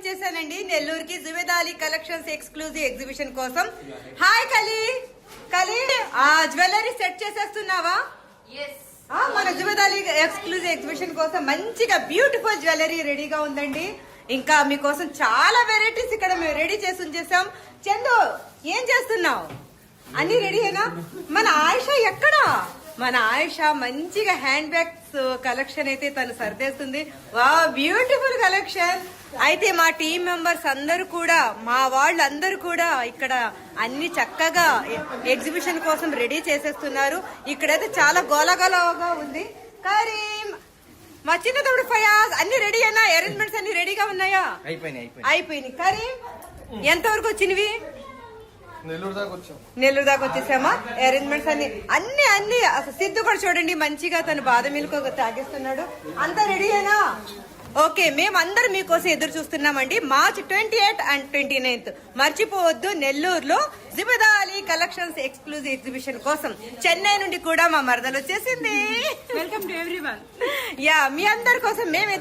వచ్చేసానండి నెల్లూరుకి Zubeda Ali collections exclusive exhibition కోసం. హాయ్ కలి కలి జ్యువెలరీ సెట్ చేసేస్తున్నావా? మన జుబేదాలి ఎక్స్క్లూజివ్ ఎగ్జిబిషన్ కోసం మంచిగా బ్యూటిఫుల్ జ్యువెలరీ రెడీగా ఉందండి. ఇంకా మీకోసం చాలా వెరైటీస్ ఇక్కడ మేము రెడీ చేసి ఉంచేసాం. చందు ఏం చేస్తున్నావు? అన్ని రెడీయేనా? మన ఆయిషా ఎక్కడా? మన ఆయిషా మంచిగా హ్యాండ్ బ్యాగ్స్ కలెక్షన్ అయితే తను సర్దేస్తుంది. వా బ్యూటిఫుల్ కలెక్షన్. అయితే మా టీం మెంబర్స్ అందరూ కూడా మా వాళ్ళందరూ కూడా ఇక్కడ అన్ని చక్కగా ఎగ్జిబిషన్ కోసం రెడీ చేసేస్తున్నారు. ఇక్కడైతే చాలా గోలగోలగా ఉంది. కరీం మా చిన్న తమ్ముడు ఫయాజ్ అన్ని రెడీ అయినా? అరేంజ్మెంట్స్ అన్ని రెడీగా ఉన్నాయా? అయిపోయినాయి. కరీం ఎంతవరకు వచ్చినవి? నెల్లూరు దాకా వచ్చేసామా? అరేంజ్మెంట్స్ అన్ని అసలు సిద్ధు కూడా చూడండి మంచిగా తను బాదం మిల్క్ తాగేస్తున్నాడు. అంతా రెడీ అయినా? ఓకే, మేమందరం మీకోసం ఎదురు చూస్తున్నామండి. మార్చ్ 28 and 29 మర్చిపోవద్దు. నెల్లూరులో జుబేదాలి కలెక్షన్స్ ఎక్స్క్లూజివ్ ఎగ్జిబిషన్ కోసం చెన్నై నుండి కూడా మా మరదలు వచ్చేసింది. Welcome to everyone. యా, మీ అందరి కోసం మేము